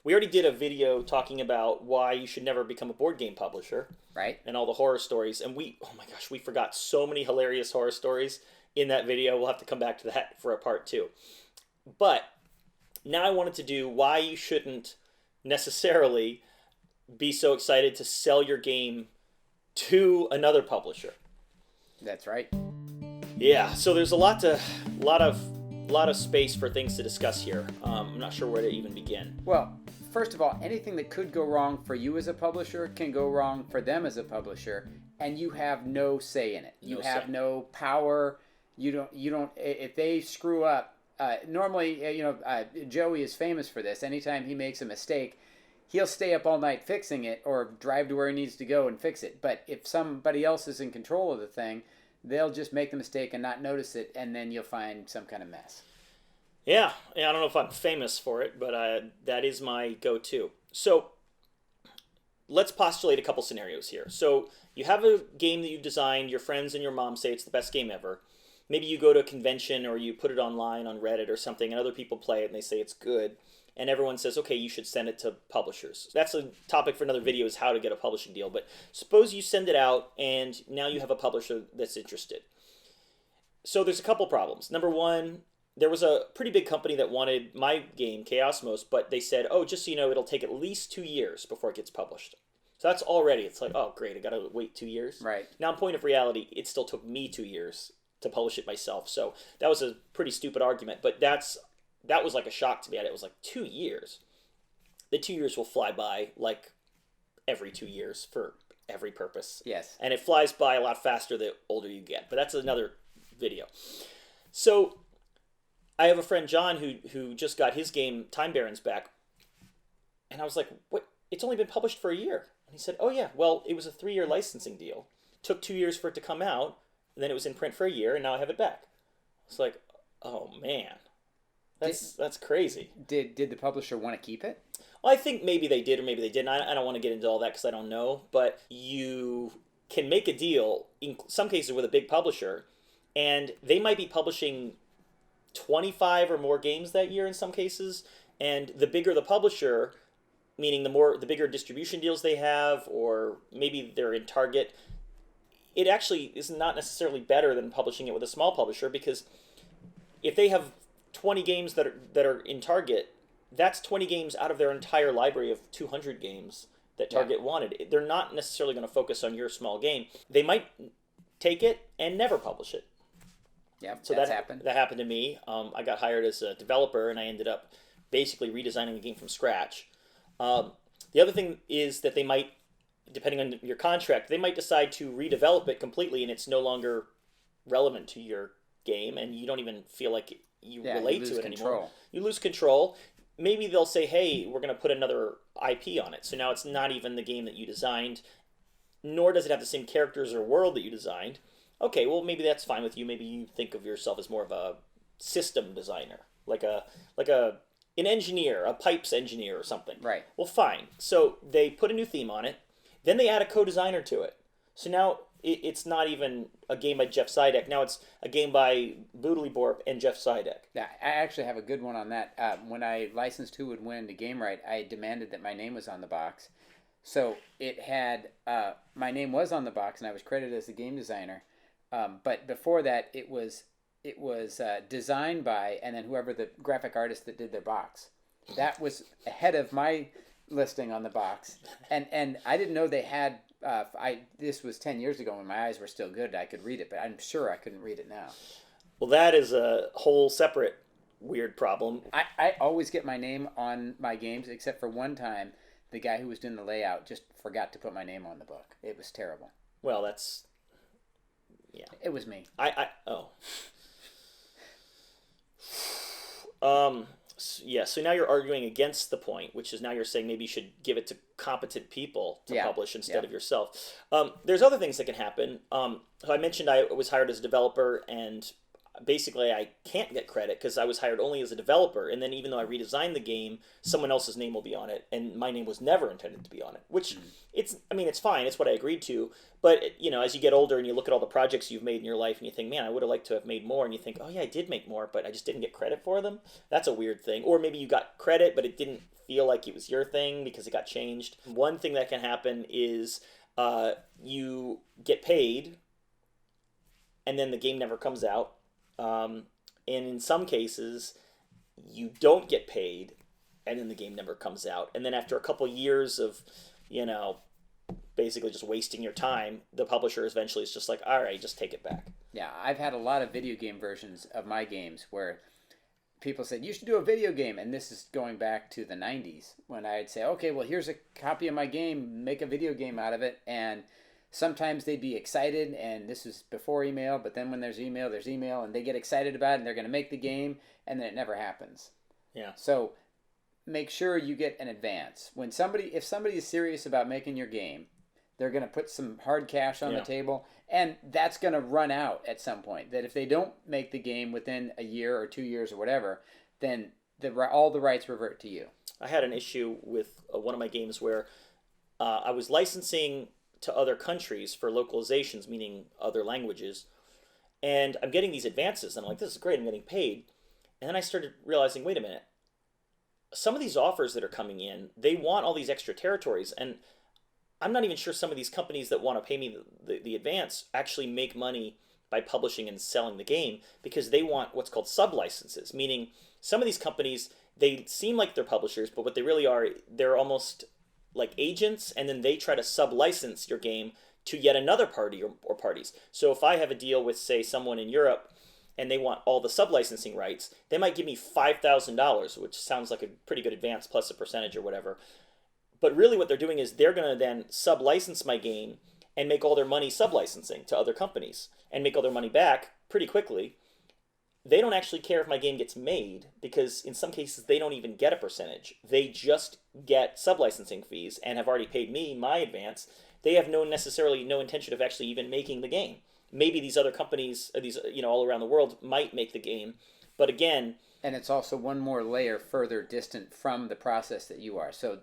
we already did a video talking about why you should never become a board game publisher Right? and all the horror stories. And oh my gosh, we forgot so many hilarious horror stories in that video. We'll have to come back to that for a part 2. But now I wanted to do why you shouldn't necessarily be so excited to sell your game to another publisher. That's right. Yeah, so there's a lot of space for things to discuss here. I'm not sure where to even begin. Well, first of all, anything that could go wrong for you as a publisher can go wrong for them as a publisher, and you have no say in it. You have no power. You don't. If they screw up, normally, Joey is famous for this. Anytime he makes a mistake, he'll stay up all night fixing it, or drive to where he needs to go and fix it. But if somebody else is in control of the thing, they'll just make the mistake and not notice it, and then you'll find some kind of mess. Yeah, I don't know if I'm famous for it, but that is my go-to. So let's postulate a couple scenarios here. So you have a game that you've designed, your friends and your mom say it's the best game ever. Maybe you go to a convention or you put it online on Reddit or something, and other people play it and they say it's good. And everyone says, okay, you should send it to publishers. That's a topic for another video, is how to get a publishing deal. But suppose you send it out and now you have a publisher that's interested. So there's a couple problems. Number one, there was a pretty big company that wanted my game, Chaosmos, but they said, oh, just so you know, it'll take at least 2 years before it gets published. So that's already, it's like, oh, great, I got to wait 2 years. Right. Now, in point of reality, it still took me 2 years to publish it myself. So that was a pretty stupid argument, but that was like a shock to me. It was like 2 years. The 2 years will fly by like every 2 years for every purpose. Yes. And it flies by a lot faster the older you get. But that's another video. So I have a friend, John, who just got his game Time Barons back. And I was like, what? It's only been published for a year. And he said, oh yeah, well, it was a 3-year licensing deal. Took 2 years for it to come out. And then it was in print for a year, and now I have it back. It's like, oh man. That's crazy. Did the publisher want to keep it? Well, I think maybe they did or maybe they didn't. I don't want to get into all that because I don't know. But you can make a deal, in some cases with a big publisher, and they might be publishing 25 or more games that year in some cases. And the bigger the publisher, meaning the bigger distribution deals they have, or maybe they're in Target, it actually is not necessarily better than publishing it with a small publisher, because if they have 20 games that are in Target, that's 20 games out of their entire library of 200 games that Target wanted. They're not necessarily going to focus on your small game. They might take it and never publish it. Yeah, so that's happened. That happened to me. I got hired as a developer, and I ended up basically redesigning the game from scratch. The other thing is that they might, depending on your contract, they might decide to redevelop it completely, and it's no longer relevant to your game, and you don't even feel like you relate to it anymore. You lose control. Maybe they'll say, hey, we're going to put another IP on it. So now it's not even the game that you designed, nor does it have the same characters or world that you designed. Okay, well, maybe that's fine with you. Maybe you think of yourself as more of a system designer, like an engineer, a pipes engineer or something. Right. Well, fine. So they put a new theme on it. Then they add a CoDesigner to it. So now it's not even a game by Jeff Sidek. Now it's a game by Boodly Borp and Jeff Sidek. Yeah, I actually have a good one on that. When I licensed Who Would Win to Game Right, I demanded that my name was on the box. So it had, my name was on the box, and I was credited as the game designer. But before that, it was designed by, and then whoever the graphic artist that did their box. That was ahead of my listing on the box. And I didn't know they had, this was 10 years ago when my eyes were still good. I could read it, but I'm sure I couldn't read it now. Well, that is a whole separate weird problem. I always get my name on my games, except for one time, the guy who was doing the layout just forgot to put my name on the book. It was terrible. Well, that's... yeah. It was me. Yeah, so now you're arguing against the point, which is now you're saying maybe you should give it to competent people to publish instead of yourself. There's other things that can happen. So I mentioned I was hired as a developer, and basically I can't get credit because I was hired only as a developer. And then even though I redesigned the game, someone else's name will be on it, and my name was never intended to be on it. Which it's fine. It's what I agreed to. But as you get older and you look at all the projects you've made in your life, and you think, man, I would have liked to have made more, and you think, oh yeah, I did make more, but I just didn't get credit for them. That's a weird thing. Or maybe you got credit, but it didn't feel like it was your thing because it got changed. One thing that can happen is you get paid, and then the game never comes out. And in some cases, you don't get paid, and then the game never comes out. And then after a couple years of, basically just wasting your time, the publisher eventually is just like, all right, just take it back. Yeah, I've had a lot of video game versions of my games where people said, you should do a video game. And this is going back to the 90s when I'd say, okay, well, here's a copy of my game, make a video game out of it. And sometimes they'd be excited, and this is before email, but then when there's email, and they get excited about it, and they're going to make the game, and then it never happens. Yeah. So make sure you get an advance. If somebody is serious about making your game, they're going to put some hard cash on the table, and that's going to run out at some point. That if they don't make the game within a year or 2 years or whatever, then all the rights revert to you. I had an issue with one of my games where I was licensing to other countries for localizations, meaning other languages, and I'm getting these advances, and I'm like, this is great, I'm getting paid. And then I started realizing, wait a minute, some of these offers that are coming in, they want all these extra territories, and I'm not even sure some of these companies that want to pay me the advance actually make money by publishing and selling the game, because they want what's called sub-licenses, meaning some of these companies, they seem like they're publishers, but what they really are, they're almost like agents, and then they try to sub-license your game to yet another party or parties. So if I have a deal with, say, someone in Europe, and they want all the sub-licensing rights, they might give me $5,000, which sounds like a pretty good advance plus a percentage or whatever. But really what they're doing is they're going to then sub-license my game and make all their money sub-licensing to other companies and make all their money back pretty quickly. They don't actually care if my game gets made, because in some cases they don't even get a percentage. They just get sub-licensing fees and have already paid me my advance. They have necessarily no intention of actually even making the game. Maybe these other companies, these all around the world, might make the game, but again, and it's also one more layer further distant from the process that you are. So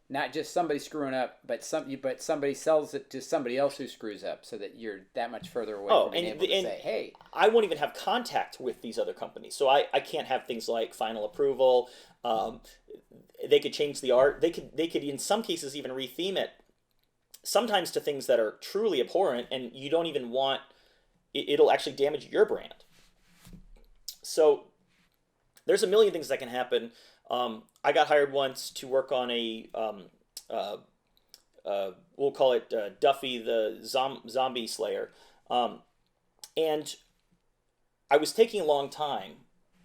not just somebody screwing up, but somebody sells it to somebody else who screws up, so that you're that much further away from being able to say, hey. I won't even have contact with these other companies, so I can't have things like final approval. They could change the art. They could in some cases even retheme it, sometimes to things that are truly abhorrent, and you don't even want. It'll actually damage your brand. So there's a million things that can happen. I got hired once to work on a, we'll call it Duffy the Zombie Slayer. And I was taking a long time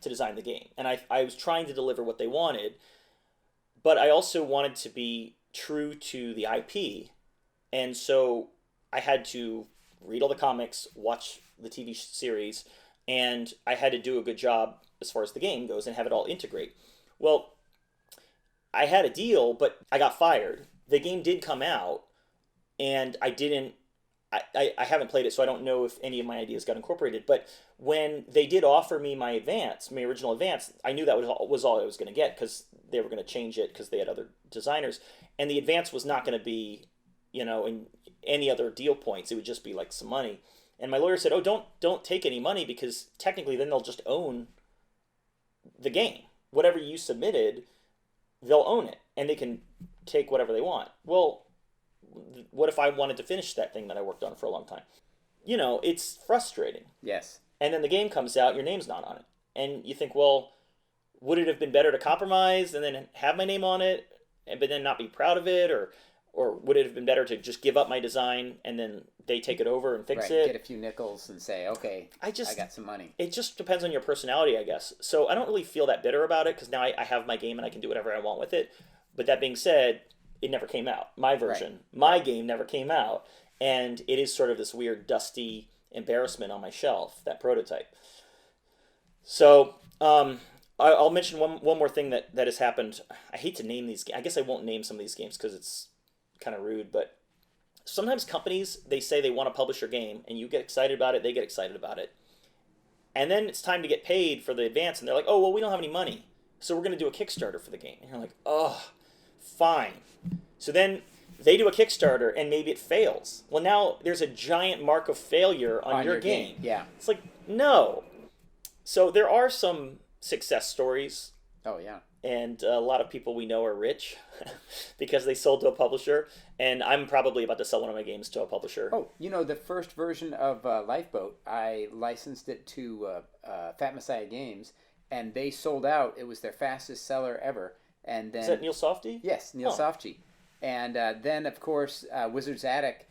to design the game. And I was trying to deliver what they wanted, but I also wanted to be true to the IP. And so I had to read all the comics, watch the TV series, and I had to do a good job as far as the game goes and have it all integrate. Well, I had a deal, but I got fired. The game did come out, and I haven't played it, so I don't know if any of my ideas got incorporated. But when they did offer me my original advance, I knew that was all I was going to get, because they were going to change it because they had other designers. And the advance was not going to be, in any other deal points. It would just be like some money. And my lawyer said, oh, don't take any money, because technically then they'll just own the game. Whatever you submitted, they'll own it, and they can take whatever they want. Well, what if I wanted to finish that thing that I worked on for a long time? It's frustrating. Yes. And then the game comes out, your name's not on it. And you think, well, would it have been better to compromise and then have my name on it, but then not be proud of it? Or would it have been better to just give up my design and then they take it over and fix it? Get a few nickels and say, okay, I got some money. It just depends on your personality, I guess. So I don't really feel that bitter about it, because now I have my game and I can do whatever I want with it. But that being said, it never came out. My version, my game never came out. And it is sort of this weird, dusty embarrassment on my shelf, that prototype. So I'll mention one more thing that has happened. I hate to name these. I guess I won't name some of these games because it's kind of rude, but sometimes companies, they say they want to publish your game, and you get excited about it, they get excited about it, And then it's time to get paid for the advance, and they're like, oh, well, we don't have any money, so we're going to do a Kickstarter for the game. And you're like, oh, fine. So then they do a Kickstarter, and maybe it fails. Well, now there's a giant mark of failure on your game. Yeah. It's like, no. So there are some success stories. Oh, yeah. And a lot of people we know are rich because they sold to a publisher. And I'm probably about to sell one of my games to a publisher. Oh, the first version of Lifeboat, I licensed it to Fat Messiah Games, and they sold out. It was their fastest seller ever. And then, is that Neil Softy? Yes, Neil Softy. And then, of course, Wizard's Attic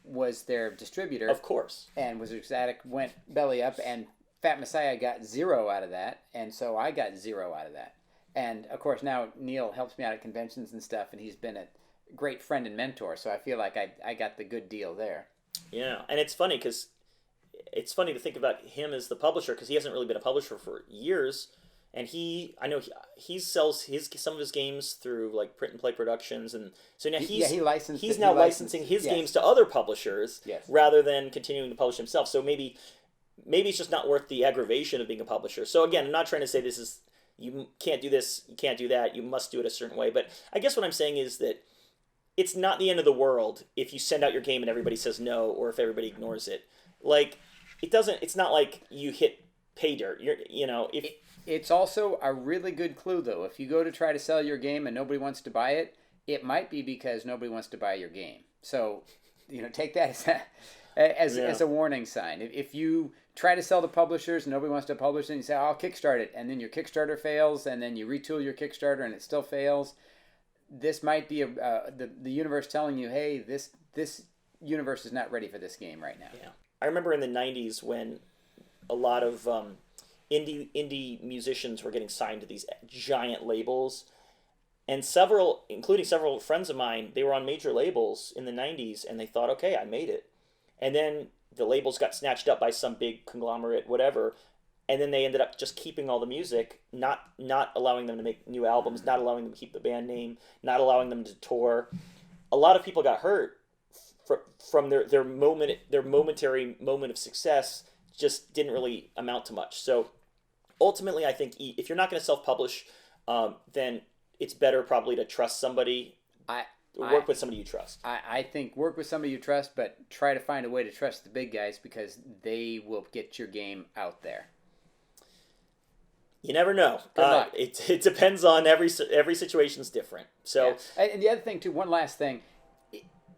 was their distributor. Of course. And Wizard's Attic went belly up, and Fat Messiah got 0 out of that, and so I got 0 out of that. And, of course, now Neil helps me out at conventions and stuff, and he's been a great friend and mentor, so I feel like I got the good deal there. Yeah, and it's funny because it's funny to think about him as the publisher because he hasn't really been a publisher for years. And I know he sells some of his games through like Print and Play Productions, and so now he's now licensing his games to other publishers rather than continuing to publish himself. So maybe it's just not worth the aggravation of being a publisher. So again, I'm not trying to say this is you can't do this, you can't do that, you must do it a certain way. But I guess what I'm saying is that it's not the end of the world if you send out your game and everybody says no, or if everybody ignores it. Like it's not like you hit pay dirt. It's also a really good clue, though. If you go to try to sell your game and nobody wants to buy it, it might be because nobody wants to buy your game. So, take that as a warning sign. If you try to sell to publishers and nobody wants to publish it, and you say, I'll Kickstart it, and then your Kickstarter fails, and then you retool your Kickstarter and it still fails, this might be the universe telling you, hey, this universe is not ready for this game right now. Yeah. I remember in the 90s when a lot of indie musicians were getting signed to these giant labels, and including several friends of mine, they were on major labels in the 90s, and they thought, okay, I made it. And then the labels got snatched up by some big conglomerate, whatever, and then they ended up just keeping all the music, not allowing them to make new albums, not allowing them to keep the band name, not allowing them to tour. A lot of people got hurt from their momentary moment of success. Just didn't really amount to much. So ultimately, I think if you're not going to self-publish, then it's better probably to trust somebody. Work with somebody you trust. I think work with somebody you trust, but try to find a way to trust the big guys because they will get your game out there. You never know. Good luck. It depends on every situation's different. So, and the other thing too, one last thing,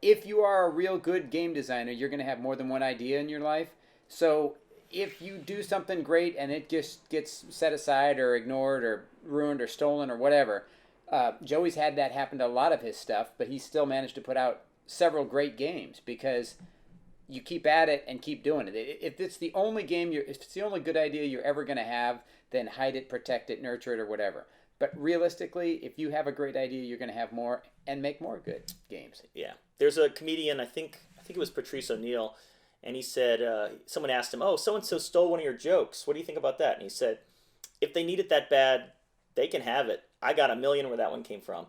if you are a real good game designer, you're going to have more than one idea in your life. So if you do something great and it just gets set aside or ignored or ruined or stolen or whatever, Joey's had that happen to a lot of his stuff, but he's still managed to put out several great games because you keep at it and keep doing it. If it's the only game if it's the only good idea you're ever going to have, then hide it, protect it, nurture it, or whatever. But realistically, if you have a great idea, you're going to have more and make more good games. Yeah. There's a comedian, I think it was Patrice O'Neill, and he said, someone asked him, oh, so-and-so stole one of your jokes. What do you think about that? And he said, if they need it that bad, they can have it. I got $1 million where that one came from.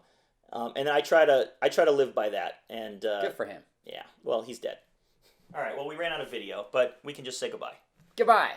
And I try to live by that. And good for him. Yeah. Well, he's dead. All right. Well, we ran out of video, but we can just say goodbye. Goodbye.